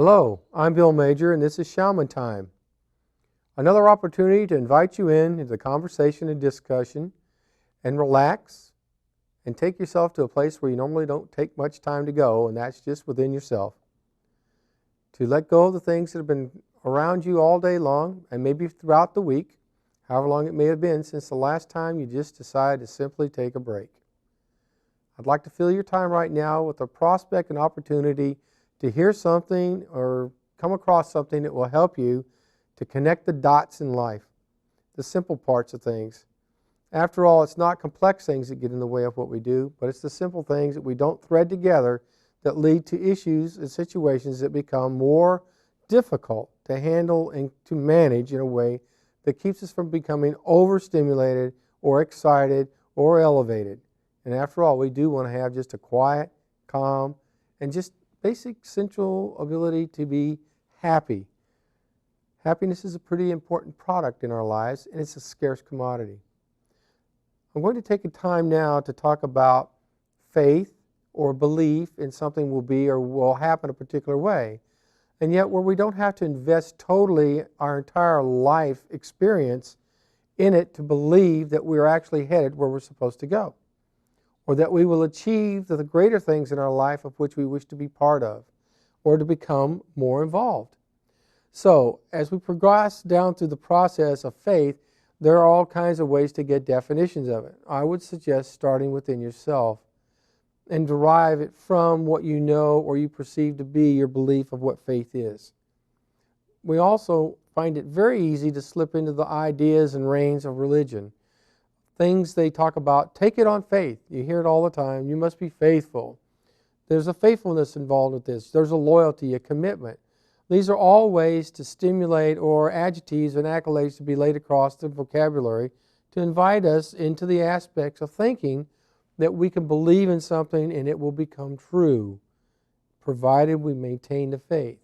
Hello, I'm Bill Major, and this is Shaman Time. Another opportunity to invite you into the conversation and discussion and relax and take yourself to a place where you normally don't take much time to go, and that's just within yourself. To let go of the things that have been around you all day long and maybe throughout the week, however long it may have been since the last time you just decided to simply take a break. I'd like to fill your time right now with a prospect and opportunity to hear something or come across something that will help you to connect the dots in life, the simple parts of things. After all, it's not complex things that get in the way of what we do, but it's the simple things that we don't thread together that lead to issues and situations that become more difficult to handle and to manage in a way that keeps us from becoming overstimulated or excited or elevated. And after all, we do want to have just a quiet, calm, and just basic central ability to be happy. Happiness is a pretty important product in our lives, and it's a scarce commodity. I'm going to take a time now to talk about faith or belief in something will be or will happen a particular way, and yet where we don't have to invest totally our entire life experience in it to believe that we're actually headed where we're supposed to go, or that we will achieve the greater things in our life of which we wish to be part of, or to become more involved. So, as we progress down through the process of faith, there are all kinds of ways to get definitions of it. I would suggest starting within yourself and derive it from what you know or you perceive to be your belief of what faith is. We also find it very easy to slip into the ideas and reins of religion. Things they talk about, take it on faith. You hear it all the time. You must be faithful. There's a faithfulness involved with this. There's a loyalty, a commitment. These are all ways to stimulate or adjectives and accolades to be laid across the vocabulary to invite us into the aspects of thinking that we can believe in something and it will become true, provided we maintain the faith.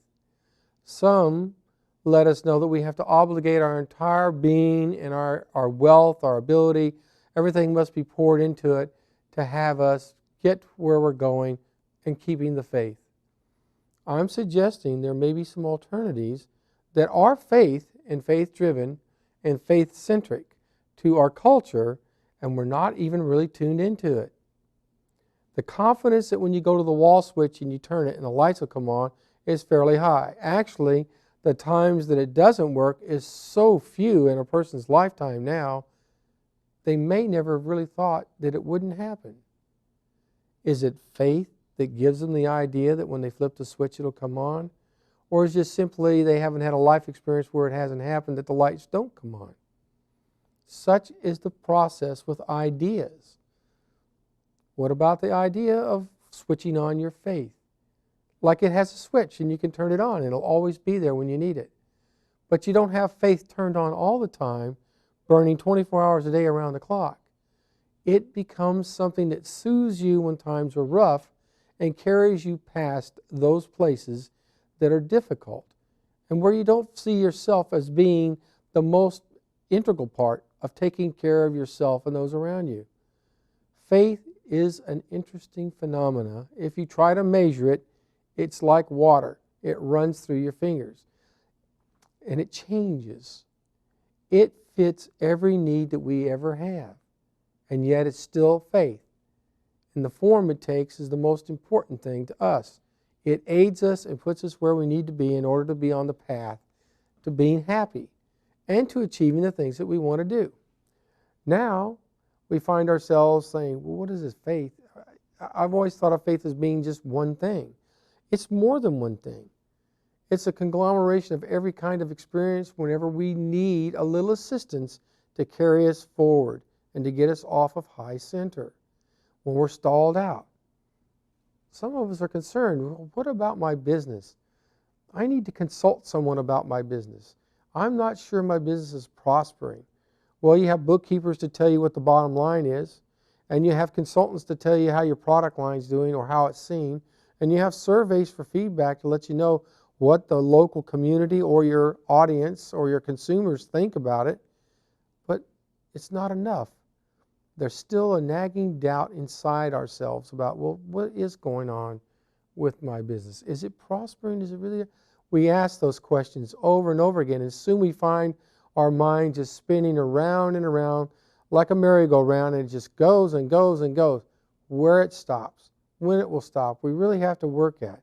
Some let us know that we have to obligate our entire being and our wealth, our ability, everything must be poured into it to have us get where we're going and keeping the faith. I'm suggesting there may be some alternatives that are faith and faith-driven and faith-centric to our culture, and we're not even really tuned into it. The confidence that when you go to the wall switch and you turn it and the lights will come on is fairly high. Actually, the times that it doesn't work is so few in a person's lifetime now, they may never have really thought that it wouldn't happen. Is it faith that gives them the idea that when they flip the switch it'll come on? Or is it just simply they haven't had a life experience where it hasn't happened that the lights don't come on? Such is the process with ideas. What about the idea of switching on your faith? Like it has a switch and you can turn it on and it'll always be there when you need it. But you don't have faith turned on all the time, burning 24 hours a day around the clock. It becomes something that soothes you when times are rough and carries you past those places that are difficult and where you don't see yourself as being the most integral part of taking care of yourself and those around you. Faith is an interesting phenomena. If you try to measure it, it's like water. It runs through your fingers and it changes. It fits every need that we ever have, and yet it's still faith. And the form it takes is the most important thing to us. It aids us and puts us where we need to be in order to be on the path to being happy and to achieving the things that we want to do. Now, we find ourselves saying, well, what is this faith? I've always thought of faith as being just one thing. It's more than one thing. It's a conglomeration of every kind of experience whenever we need a little assistance to carry us forward and to get us off of high center when we're stalled out. Some of us are concerned, well, what about my business? I need to consult someone about my business. I'm not sure my business is prospering. Well, you have bookkeepers to tell you what the bottom line is, and you have consultants to tell you how your product line is doing or how it's seen, and you have surveys for feedback to let you know what the local community or your audience or your consumers think about it, but it's not enough. There's still a nagging doubt inside ourselves about, well, what is going on with my business? Is it prospering? Is it really? We ask those questions over and over again, and soon we find our mind just spinning around and around like a merry-go-round, and it just goes and goes and goes. Where it stops, when it will stop, we really have to work at.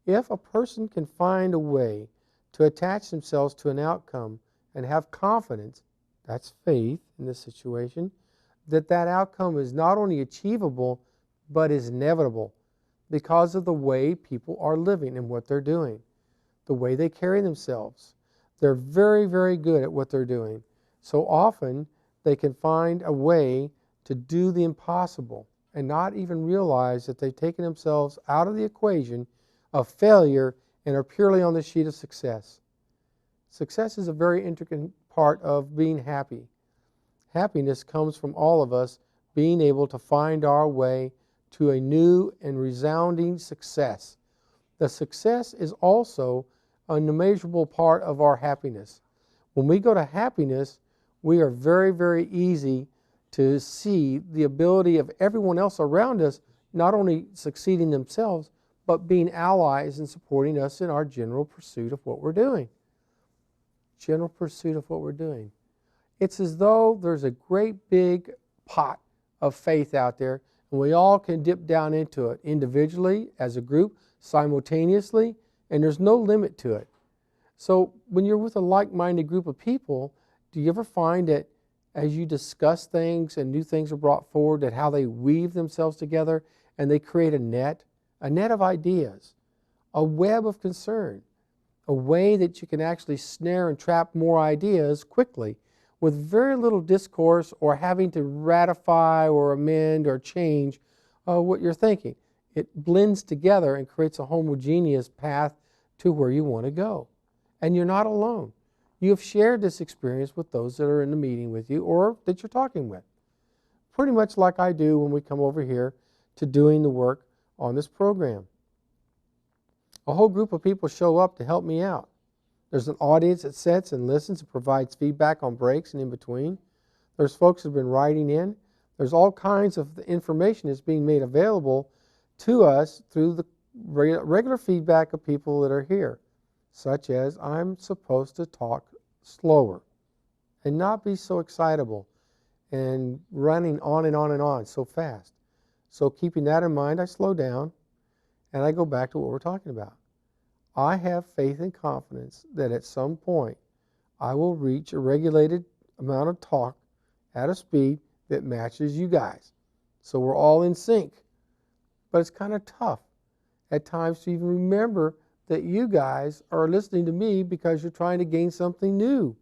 If a person can find a way to attach themselves to an outcome and have confidence, that's faith in this situation, that that outcome is not only achievable, but is inevitable because of the way people are living and what they're doing, the way they carry themselves. They're very, very good at what they're doing. So often they can find a way to do the impossible and not even realize that they've taken themselves out of the equation of failure and are purely on the sheet of success. Success is a very intricate part of being happy. Happiness comes from all of us being able to find our way to a new and resounding success. The success is also an immeasurable part of our happiness. When we go to happiness, we are very, very easy to see the ability of everyone else around us not only succeeding themselves, but being allies and supporting us in our general pursuit of what we're doing. General pursuit of what we're doing. It's as though there's a great big pot of faith out there, and we all can dip down into it individually, as a group, simultaneously, and there's no limit to it. So when you're with a like-minded group of people, do you ever find that as you discuss things and new things are brought forward, that how they weave themselves together and they create a net of ideas, a web of concern, a way that you can actually snare and trap more ideas quickly with very little discourse or having to ratify or amend or change what you're thinking. It blends together and creates a homogeneous path to where you want to go. And you're not alone. You have shared this experience with those that are in the meeting with you or that you're talking with. Pretty much like I do when we come over here to doing the work on this program. A whole group of people show up to help me out. There's an audience that sits and listens and provides feedback on breaks and in between. There's folks who have been writing in. There's all kinds of information that's being made available to us through the regular feedback of people that are here, such as I'm supposed to talk slower and not be so excitable and running on and on and on so fast. So keeping that in mind, I slow down and I go back to what we're talking about. I have faith and confidence that at some point I will reach a regulated amount of talk at a speed that matches you guys. So we're all in sync. But it's kind of tough at times to even remember that you guys are listening to me because you're trying to gain something new.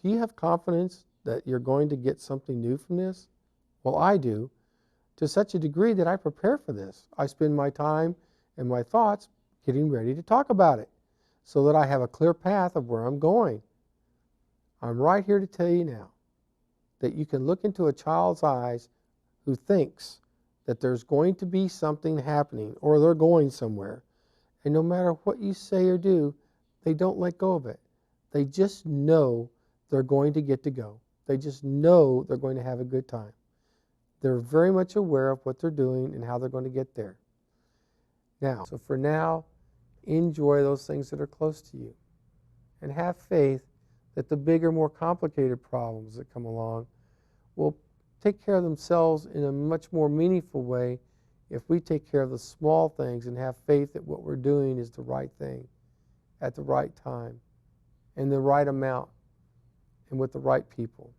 Do you have confidence that you're going to get something new from this? Well, I do, to such a degree that I prepare for this. I spend my time and my thoughts getting ready to talk about it so that I have a clear path of where I'm going. I'm right here to tell you now that you can look into a child's eyes who thinks that there's going to be something happening or they're going somewhere, and no matter what you say or do, they don't let go of it. They just know they're going to get to go. They just know they're going to have a good time. They're very much aware of what they're doing and how they're going to get there. Now, so for now, enjoy those things that are close to you and have faith that the bigger, more complicated problems that come along will take care of themselves in a much more meaningful way if we take care of the small things and have faith that what we're doing is the right thing at the right time and the right amount and with the right people.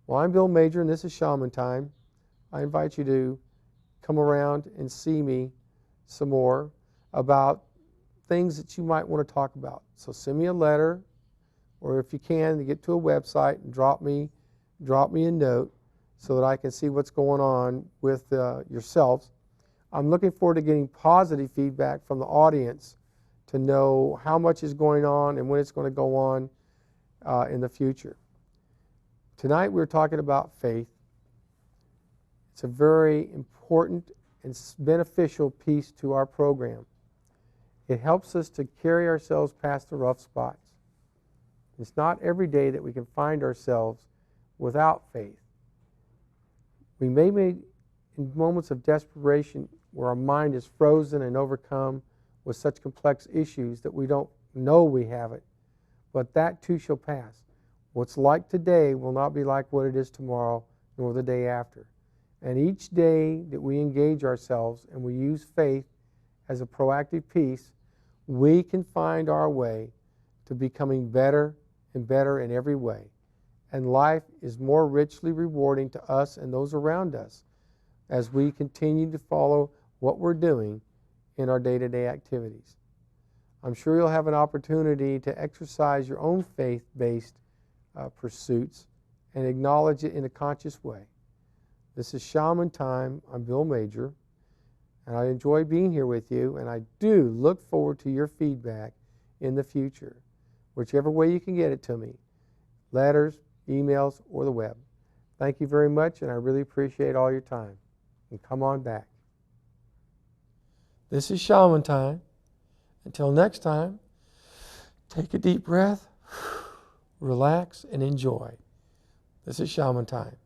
Well, I'm Bill Major and this is Shaman Time. I invite you to come around and see me some more about things that you might want to talk about. So send me a letter, or if you can, to get to a website and drop me a note so that I can see what's going on with yourselves. I'm looking forward to getting positive feedback from the audience to know how much is going on and when it's going to go on in the future. Tonight we're talking about faith. It's a very important and beneficial piece to our program. It helps us to carry ourselves past the rough spots. It's not every day that we can find ourselves without faith. We may in moments of desperation where our mind is frozen and overcome, with such complex issues that we don't know we have it. But that too shall pass. What's like today will not be like what it is tomorrow, nor the day after. And each day that we engage ourselves and we use faith as a proactive piece, we can find our way to becoming better and better in every way. And life is more richly rewarding to us and those around us as we continue to follow what we're doing in our day-to-day activities. I'm sure you'll have an opportunity to exercise your own faith-based pursuits and acknowledge it in a conscious way. This is Shaman Time. I'm Bill Major, and I enjoy being here with you, and I do look forward to your feedback in the future, whichever way you can get it to me, letters, emails, or the web. Thank you very much, and I really appreciate all your time. And come on back. This is Shaman Time. Until next time, take a deep breath, relax, and enjoy. This is Shaman Time.